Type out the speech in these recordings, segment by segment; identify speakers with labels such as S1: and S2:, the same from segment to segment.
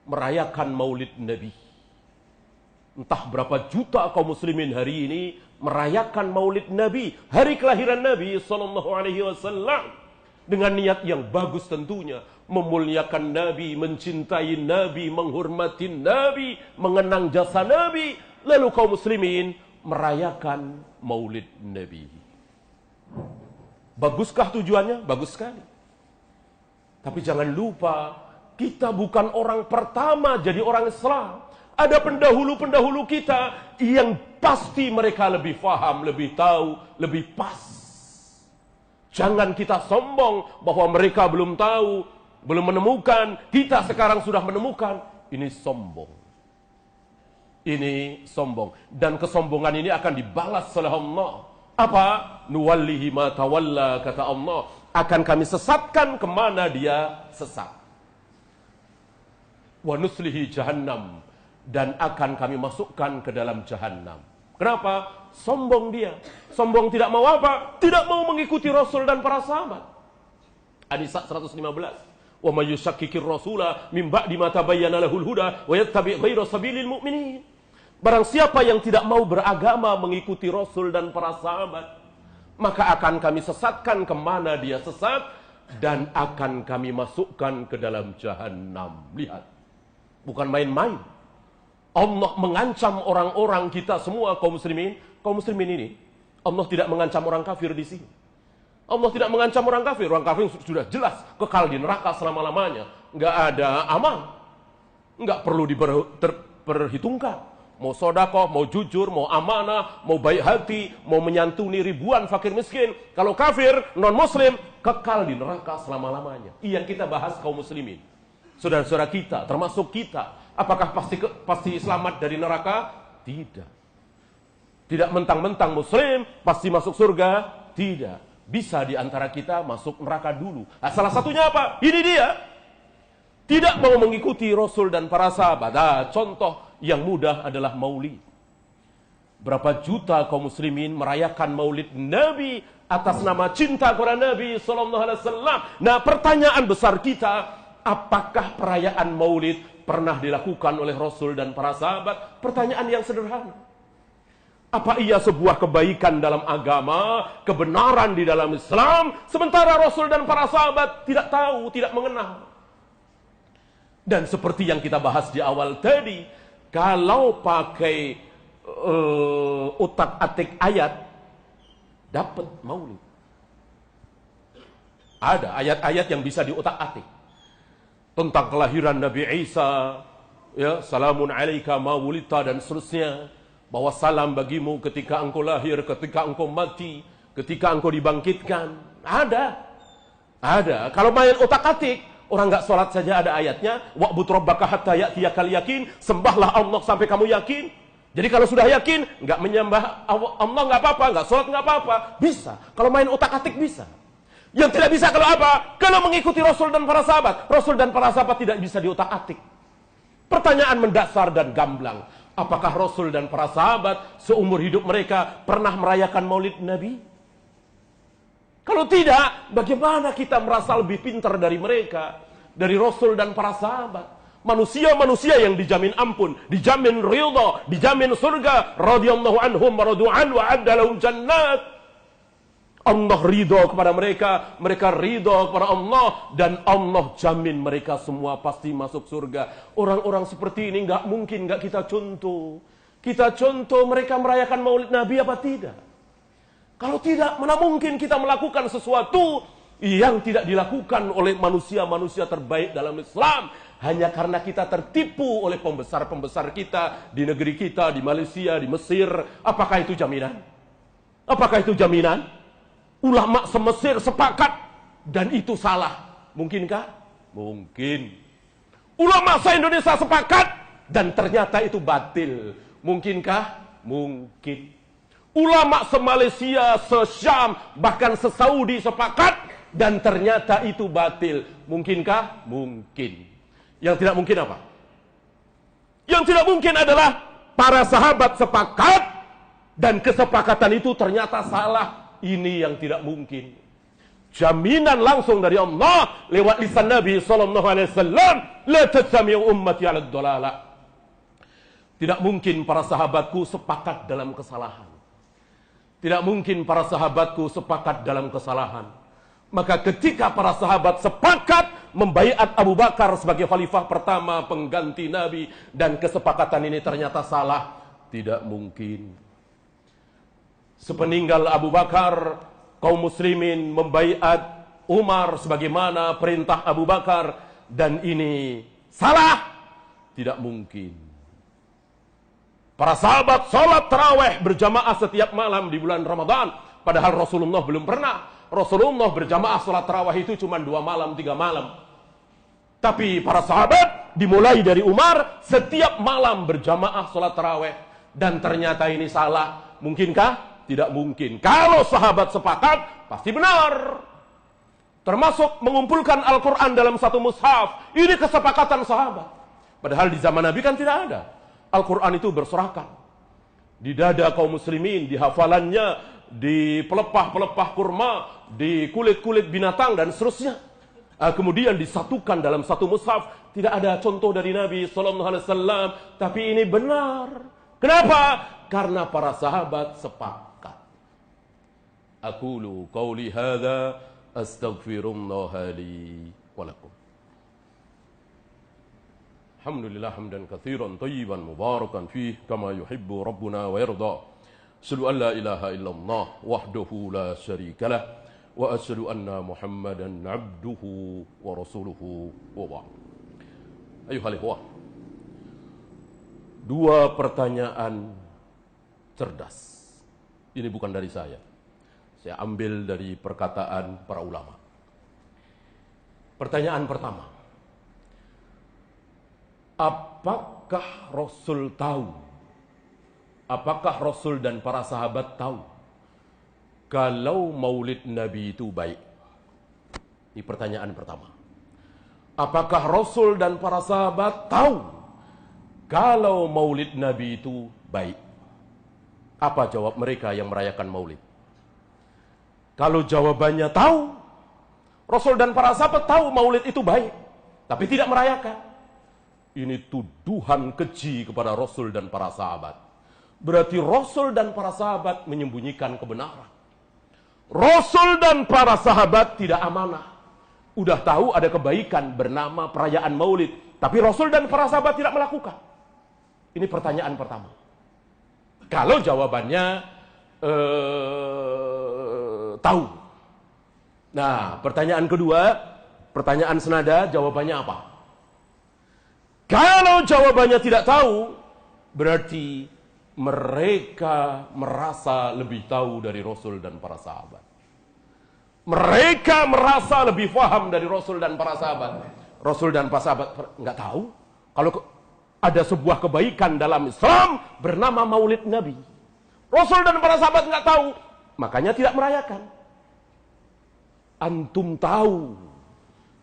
S1: merayakan Maulid Nabi. Entah berapa juta kaum muslimin hari ini merayakan Maulid Nabi, hari kelahiran Nabi sallallahu alaihi wasallam, dengan niat yang bagus tentunya, memuliakan Nabi, mencintai Nabi, menghormati Nabi, mengenang jasa Nabi. Lalu kaum muslimin merayakan Maulid Nabi. Baguskah tujuannya? Bagus sekali. Tapi jangan lupa, kita bukan orang pertama jadi orang Islam. Ada pendahulu-pendahulu kita yang pasti mereka lebih faham, lebih tahu, lebih pas. Jangan kita sombong bahwa mereka belum tahu, belum menemukan, kita sekarang sudah menemukan. Ini sombong. Ini sombong. Dan kesombongan ini akan dibalas oleh Allah. Apa? Nuwallihi ma tawalla, kata Allah. Akan kami sesatkan kemana dia sesat. Wa nuslihi jahannam. Dan akan kami masukkan ke dalam jahannam. Kenapa? Sombong dia. Sombong tidak mau apa? Tidak mau mengikuti Rasul dan para sahabat. An-Nisa 115. Wa may yushakkikir rasula min ba'di ma tabayyana lahul huda wa yattabi' ghayra sabilil mu'minin. Barang siapa yang tidak mau beragama mengikuti Rasul dan para sahabat, maka akan kami sesatkan kemana dia sesat, dan akan kami masukkan ke dalam jahannam. Lihat, bukan main-main. Allah mengancam orang-orang kita semua, kaum muslimin ini. Allah tidak mengancam orang kafir di sini. Allah tidak mengancam orang kafir. Orang kafir sudah jelas kekal di neraka selama-lamanya. Nggak ada amal. Nggak perlu diperhitungkan. Mau sodakoh, mau jujur, mau amanah, mau baik hati, mau menyantuni ribuan fakir miskin. Kalau kafir, non-muslim, kekal di neraka selama-lamanya. Yang kita bahas kaum muslimin. Saudara-saudara kita, termasuk kita. Apakah pasti selamat dari neraka? Tidak. Tidak mentang-mentang muslim, pasti masuk surga? Tidak. Bisa di antara kita masuk neraka dulu. Nah, salah satunya apa? Ini dia. Tidak mau mengikuti Rasul dan para sahabat. Nah, contoh yang mudah adalah Maulid. Berapa juta kaum muslimin merayakan Maulid Nabi atas nama cinta kepada Nabi sallallahu alaihi wasallam. Nah, pertanyaan besar kita, apakah perayaan Maulid pernah dilakukan oleh Rasul dan para sahabat? Pertanyaan yang sederhana. Apa ia sebuah kebaikan dalam agama, kebenaran di dalam Islam, sementara Rasul dan para sahabat tidak tahu, tidak mengenal? Dan seperti yang kita bahas di awal tadi, kalau pakai utak-atik ayat, dapat Maulid. Ada ayat-ayat yang bisa diutak-atik. Tentang kelahiran Nabi Isa, ya, salamun alaika ma wulita, dan seterusnya. Bahwa salam bagimu ketika engkau lahir, ketika engkau mati, ketika engkau dibangkitkan. Ada. Kalau main otak-atik, orang nggak sholat saja ada ayatnya. Wa'bud rabbaka hatta ya'tiyakal yakin. Sembahlah Allah sampai kamu yakin. Jadi kalau sudah yakin, nggak menyembah Allah nggak apa-apa, nggak sholat nggak apa-apa. Bisa. Kalau main otak-atik bisa. Yang tidak bisa kalau apa? Kalau mengikuti Rasul dan para sahabat. Rasul dan para sahabat tidak bisa diotak-atik. Pertanyaan mendasar dan gamblang. Apakah Rasul dan para sahabat seumur hidup mereka pernah merayakan Maulid Nabi? Kalau tidak, bagaimana kita merasa lebih pintar dari mereka? Dari Rasul dan para sahabat. Manusia-manusia yang dijamin ampun, dijamin ridha, dijamin surga. Radhiyallahu anhum wa radu'an wa adda lahum jannat. Allah ridho kepada mereka, mereka ridho kepada Allah, dan Allah jamin mereka semua pasti masuk surga. Orang-orang seperti ini nggak mungkin nggak kita contoh. Kita contoh mereka merayakan Maulid Nabi apa tidak? Kalau tidak, mana mungkin kita melakukan sesuatu yang tidak dilakukan oleh manusia-manusia terbaik dalam Islam, hanya karena kita tertipu oleh pembesar-pembesar kita di negeri kita, di Malaysia, di Mesir. Apakah itu jaminan? Apakah itu jaminan? Ulama se-Mesir sepakat dan itu salah. Mungkinkah? Mungkin. Ulama se-Indonesia sepakat dan ternyata itu batil. Mungkinkah? Mungkin. Ulama se-Malaysia, se-Syam, bahkan se-Saudi sepakat dan ternyata itu batil. Mungkinkah? Mungkin. Yang tidak mungkin apa? Yang tidak mungkin adalah para sahabat sepakat dan kesepakatan itu ternyata salah. Ini yang tidak mungkin. jaminan langsung dari Allah lewat lisan Nabi sallallahu alaihi wasallam, la tajtami'u ummati 'ala ad-dhalalah. Tidak mungkin para sahabatku sepakat dalam kesalahan. Tidak mungkin para sahabatku sepakat dalam kesalahan. Maka ketika para sahabat sepakat membaiat Abu Bakar sebagai khalifah pertama pengganti Nabi, dan kesepakatan ini ternyata salah, tidak mungkin. Sepeninggal Abu Bakar, kaum muslimin membaiat Umar sebagaimana perintah Abu Bakar, dan ini salah, tidak mungkin. Para sahabat sholat tarawih berjamaah setiap malam di bulan Ramadan, padahal Rasulullah belum pernah. Rasulullah berjamaah sholat tarawih itu cuma 2 malam, 3 malam. Tapi para sahabat dimulai dari Umar setiap malam berjamaah sholat tarawih, dan ternyata ini salah. Mungkinkah? Tidak mungkin. Kalau sahabat sepakat, pasti benar. Termasuk mengumpulkan Al-Quran dalam satu mushaf. Ini kesepakatan sahabat. Padahal di zaman Nabi kan tidak ada. Al-Quran itu berserakan di dada kaum muslimin, di hafalannya, di pelepah-pelepah kurma, di kulit-kulit binatang, dan seterusnya. Kemudian disatukan dalam satu mushaf. Tidak ada contoh dari Nabi SAW. Tapi ini benar. Kenapa? Karena para sahabat sepakat. Aqulu qawli hadza astaghfirullah li wa lakum. Alhamdulillah hamdan katsiran thayyiban mubarakan fih kama yuhibbu rabbuna wa yarda. Asyhadu an la ilaha illallah wahdahu la syarikalah wa asyhadu anna Muhammadan abduhu wa rasuluhu wa ba'd. Ayuhal ikhwah, 2 pertanyaan cerdas. Ini bukan dari saya. Saya ambil dari perkataan para ulama. Pertanyaan pertama. Apakah Rasul tahu? Apakah Rasul dan para sahabat tahu kalau maulid Nabi itu baik? Ini pertanyaan pertama. Apakah Rasul dan para sahabat tahu kalau maulid Nabi itu baik? Apa jawab mereka yang merayakan maulid? Kalau jawabannya tahu, Rasul dan para sahabat tahu maulid itu baik, tapi tidak merayakan. Ini tuduhan keji kepada Rasul dan para sahabat. Berarti Rasul dan para sahabat menyembunyikan kebenaran. Rasul dan para sahabat tidak amanah. Udah tahu ada kebaikan bernama perayaan maulid, tapi Rasul dan para sahabat tidak melakukan. Ini pertanyaan pertama. Kalau jawabannya tahu. Nah, pertanyaan kedua, pertanyaan senada, jawabannya apa? Kalau jawabannya tidak tahu, berarti mereka merasa lebih tahu dari Rasul dan para sahabat. Mereka merasa lebih paham dari Rasul dan para sahabat. Rasul dan para sahabat nggak tahu kalau ada sebuah kebaikan dalam Islam bernama maulid Nabi. Rasul dan para sahabat nggak tahu, makanya tidak merayakan. Antum tahu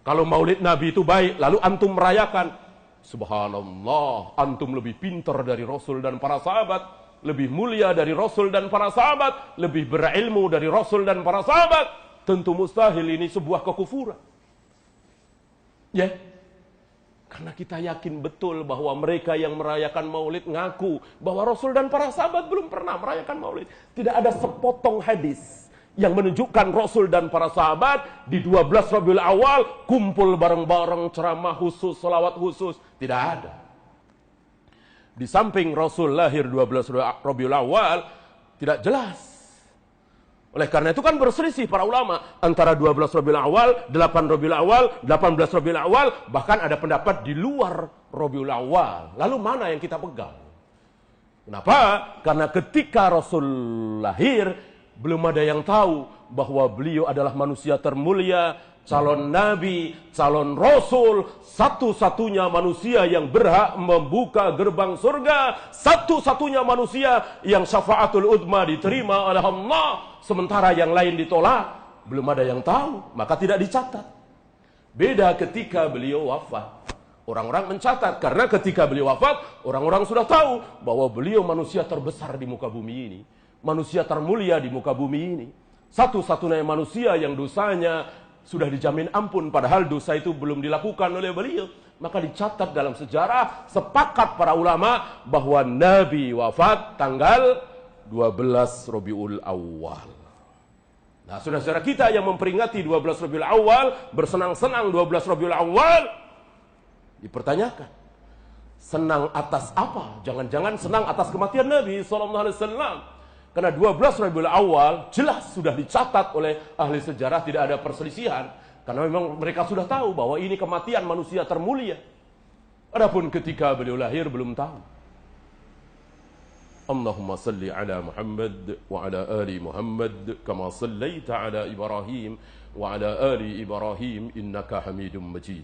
S1: kalau maulid Nabi itu baik, lalu antum merayakan. Subhanallah, antum lebih pintar dari Rasul dan para sahabat, lebih mulia dari Rasul dan para sahabat, lebih berilmu dari Rasul dan para sahabat. Tentu mustahil ini sebuah kekufuran. Ya, karena kita yakin betul bahwa mereka yang merayakan maulid ngaku bahwa Rasul dan para sahabat belum pernah merayakan maulid. Tidak ada sepotong hadis yang menunjukkan Rasul dan para sahabat di 12 Rabiul Awal kumpul bareng-bareng, ceramah khusus, salawat khusus. Tidak ada. Di samping Rasul lahir 12 Rabiul Awal, tidak jelas. Oleh karena itu kan berselisih para ulama antara 12 Rabiul Awal, 8 Rabiul Awal, 18 Rabiul Awal, bahkan ada pendapat di luar Rabiul Awal. Lalu mana yang kita pegang? Kenapa? Karena ketika Rasul lahir, belum ada yang tahu bahwa beliau adalah manusia termulia, calon nabi, calon rasul, satu-satunya manusia yang berhak membuka gerbang surga, satu-satunya manusia yang syafaatul udma diterima oleh Allah, sementara yang lain ditolak. Belum ada yang tahu, maka tidak dicatat. Beda ketika beliau wafat. Orang-orang mencatat, karena ketika beliau wafat, orang-orang sudah tahu bahwa beliau manusia terbesar di muka bumi ini, manusia termulia di muka bumi ini. Satu-satunya manusia yang dosanya sudah dijamin ampun, padahal dosa itu belum dilakukan oleh beliau. Maka dicatat dalam sejarah, sepakat para ulama bahwa Nabi wafat tanggal 12 Rabiul Awal. Nah, saudara-saudara kita yang memperingati 12 Rabiul Awal, bersenang-senang 12 Rabiul Awal, dipertanyakan, senang atas apa? Jangan-jangan senang atas kematian Nabi SAW. Karena 12 Rabiul Awal jelas sudah dicatat oleh ahli sejarah, tidak ada perselisihan. Karena memang mereka sudah tahu bahwa ini kematian manusia termulia. Adapun ketika beliau lahir belum tahu. Allahumma salli ala Muhammad wa ala ali Muhammad kama sallaita ala Ibrahim wa ala ali Ibrahim innaka Hamidum Majid.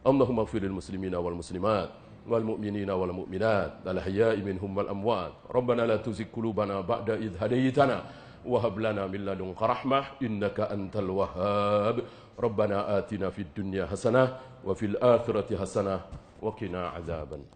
S1: Allahumma ighfir lil muslimina wal muslimat wal mu'minina wal mu'minat al ahya'i minhum wal amwat. Rabbana la tuzigh qulubana ba'da idh hadaytana wa hab lana min ladunka rahmah innaka antal wahhab. Rabbana atina fid dunya hasanah wa fil akhirati hasanah wa qina adzaban.